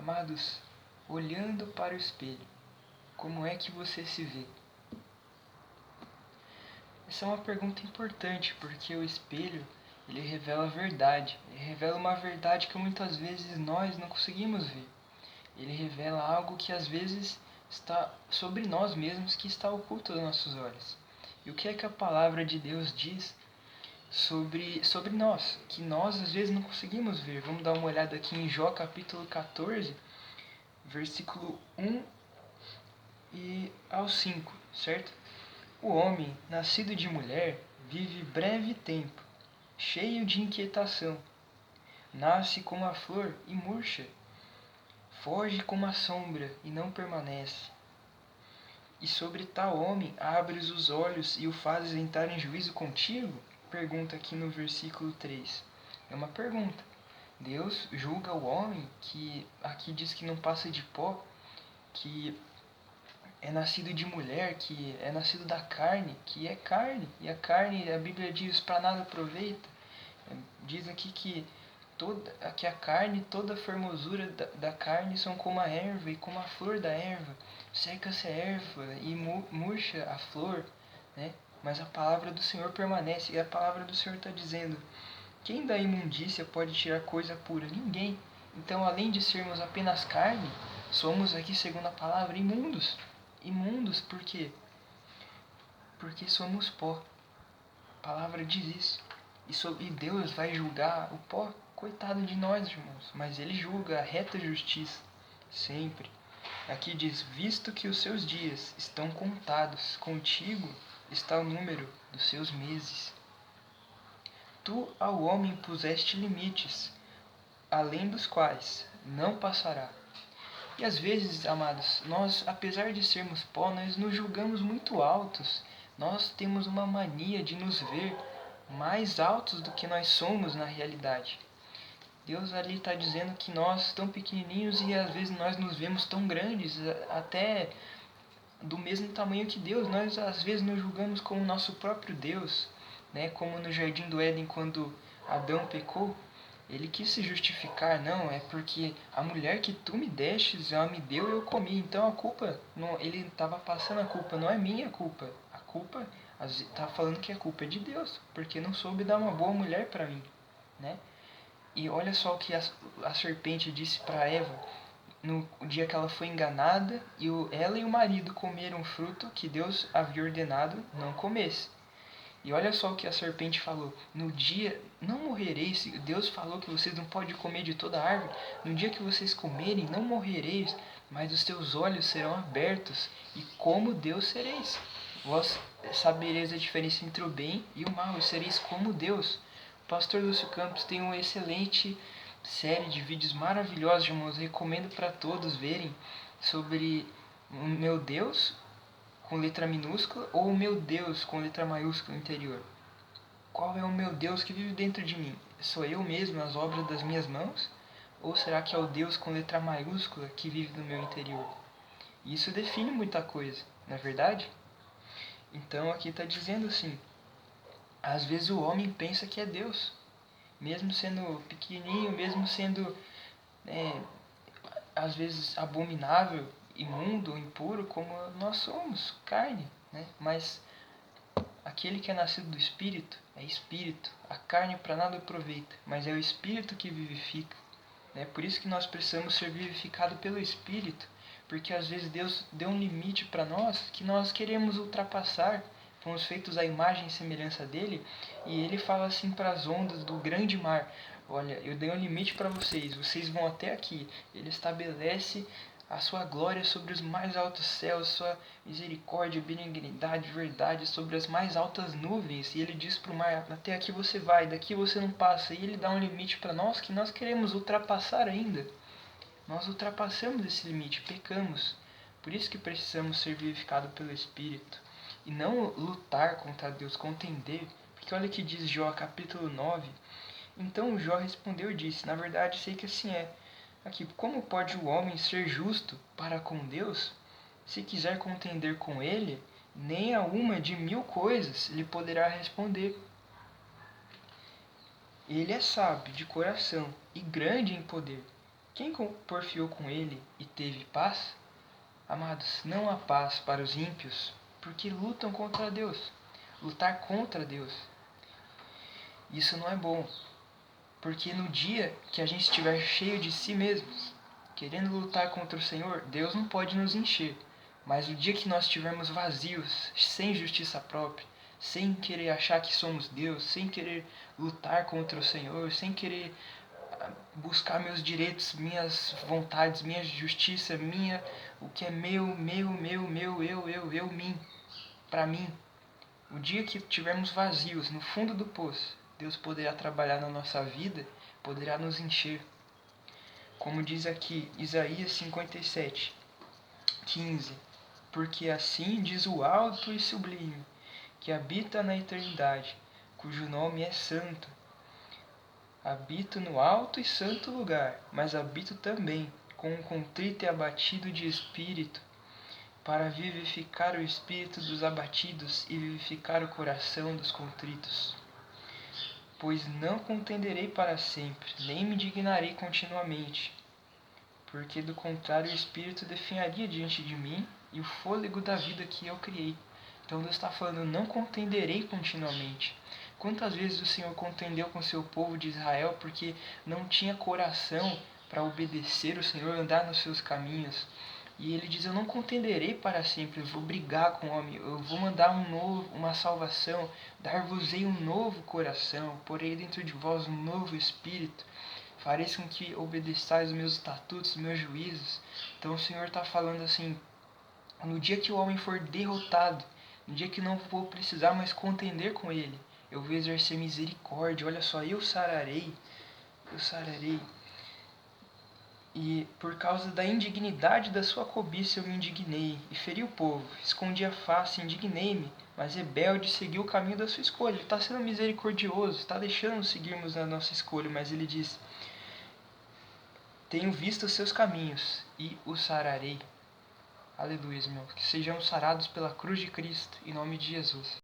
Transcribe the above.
Amados, olhando para o espelho, como é que você se vê? Essa é uma pergunta importante, porque o espelho, ele revela a verdade. Ele revela uma verdade que muitas vezes nós não conseguimos ver. Ele revela algo que às vezes está sobre nós mesmos, que está oculto aos nossos olhos. E o que é que a palavra de Deus diz sobre nós, que nós às vezes não conseguimos ver? Vamos dar uma olhada aqui em Jó capítulo 14, versículo 1 e ao 5, certo? O homem, nascido de mulher, vive breve tempo, cheio de inquietação. Nasce como a flor e murcha, foge como a sombra e não permanece. E sobre tal homem abres os olhos e o fazes entrar em juízo contigo? Pergunta aqui no versículo 3. É uma pergunta. Deus julga o homem, que aqui diz que não passa de pó, que é nascido de mulher, que é nascido da carne, que é carne. E a carne, a Bíblia diz, para nada aproveita. Diz aqui que a carne, toda a formosura da carne são como a erva e como a flor da erva. Seca-se a erva e murcha a flor, né? Mas a palavra do Senhor permanece. E a palavra do Senhor está dizendo: quem da imundícia pode tirar coisa pura? Ninguém. Então, além de sermos apenas carne, somos aqui, segundo a palavra, imundos. Imundos por quê? Porque somos pó. A palavra diz isso. E Deus vai julgar o pó? Coitado de nós, irmãos. Mas Ele julga a reta justiça. Sempre. Aqui diz: visto que os seus dias estão contados, contigo está o número dos seus meses. Tu ao homem puseste limites, além dos quais não passará. E às vezes, amados, nós, apesar de sermos pó, nós nos julgamos muito altos. Nós temos uma mania de nos ver mais altos do que nós somos na realidade. Deus ali está dizendo que nós, tão pequenininhos, e às vezes nós nos vemos tão grandes, até do mesmo tamanho que Deus. Nós às vezes nos julgamos como nosso próprio Deus, né? Como no Jardim do Éden, quando Adão pecou. Ele quis se justificar: não, é porque a mulher que tu me destes, ela me deu e eu comi. Então a culpa, não, ele estava passando a culpa, não é minha culpa. A culpa, está falando que a culpa é de Deus, porque não soube dar uma boa mulher para mim, né? E olha só o que a serpente disse para Eva no dia que ela foi enganada, e ela e o marido comeram um fruto que Deus havia ordenado não comesse. E olha só o que a serpente falou: no dia, não morrereis. Deus falou que vocês não podem comer de toda a árvore. No dia que vocês comerem, não morrereis, mas os teus olhos serão abertos, e como Deus sereis. Vós sabereis a diferença entre o bem e o mal, e sereis como Deus. O pastor Lúcio Campos tem uma excelente série de vídeos maravilhosos, irmãos. Recomendo para todos verem, sobre o meu Deus com letra minúscula ou o meu Deus com letra maiúscula interior. Qual é o meu Deus que vive dentro de mim? Sou eu mesmo, as obras das minhas mãos? Ou será que é o Deus com letra maiúscula que vive no meu interior? Isso define muita coisa, não é verdade? Então aqui está dizendo assim: às vezes o homem pensa que é Deus, mesmo sendo pequenininho, mesmo sendo às vezes abominável, imundo, impuro, como nós somos, carne, né? Mas aquele que é nascido do Espírito é Espírito. A carne para nada aproveita, mas é o Espírito que vivifica. É por isso que nós precisamos ser vivificados pelo Espírito, porque às vezes Deus deu um limite para nós que nós queremos ultrapassar. Fomos feitos à imagem e semelhança dele, e ele fala assim para as ondas do grande mar: olha, eu dei um limite para vocês, vocês vão até aqui. Ele estabelece a sua glória sobre os mais altos céus, sua misericórdia, benignidade, verdade sobre as mais altas nuvens. E ele diz para o mar: até aqui você vai, daqui você não passa. E ele dá um limite para nós que nós queremos ultrapassar ainda. Nós ultrapassamos esse limite, pecamos. Por isso que precisamos ser vivificados pelo Espírito. E não lutar contra Deus, contender. Porque olha o que diz Jó, capítulo 9. Então Jó respondeu e disse: na verdade sei que assim é. Aqui, como pode o homem ser justo para com Deus? Se quiser contender com ele, nem a uma de 1000 coisas lhe poderá responder. Ele é sábio de coração e grande em poder. Quem porfiou com ele e teve paz? Amados, não há paz para os ímpios, porque lutam contra Deus. Lutar contra Deus. Isso não é bom, porque no dia que a gente estiver cheio de si mesmos, querendo lutar contra o Senhor, Deus não pode nos encher. Mas o dia que nós estivermos vazios, sem justiça própria, sem querer achar que somos Deus, sem querer lutar contra o Senhor, sem querer buscar meus direitos, minhas vontades, minha justiça, o que é meu, mim, para mim. O dia que estivermos vazios, no fundo do poço, Deus poderá trabalhar na nossa vida, poderá nos encher. Como diz aqui, Isaías 57, 15. Porque assim diz o alto e sublime, que habita na eternidade, cujo nome é santo. Habito no alto e santo lugar, mas habito também com um contrito e abatido de espírito, para vivificar o espírito dos abatidos e vivificar o coração dos contritos. Pois não contenderei para sempre, nem me indignarei continuamente, porque do contrário o espírito definharia diante de mim e o fôlego da vida que eu criei. Então Deus está falando, não contenderei continuamente. Quantas vezes o Senhor contendeu com seu povo de Israel porque não tinha coração para obedecer o Senhor, andar nos seus caminhos. E ele diz, eu não contenderei para sempre, eu vou brigar com o homem, eu vou mandar uma salvação, dar-vos-ei um novo coração, porei dentro de vós um novo espírito, fareis com que obedeçais os meus estatutos, os meus juízos. Então o Senhor está falando assim, no dia que o homem for derrotado, no dia que não vou precisar mais contender com ele, eu vou exercer misericórdia, olha só, eu sararei. E por causa da indignidade da sua cobiça eu me indignei, e feri o povo, escondi a face, indignei-me, mas rebelde seguiu o caminho da sua escolha. Ele está sendo misericordioso, está deixando seguirmos a nossa escolha, mas ele diz, tenho visto os seus caminhos, e os sararei. Aleluia, irmãos, que sejamos sarados pela cruz de Cristo, em nome de Jesus.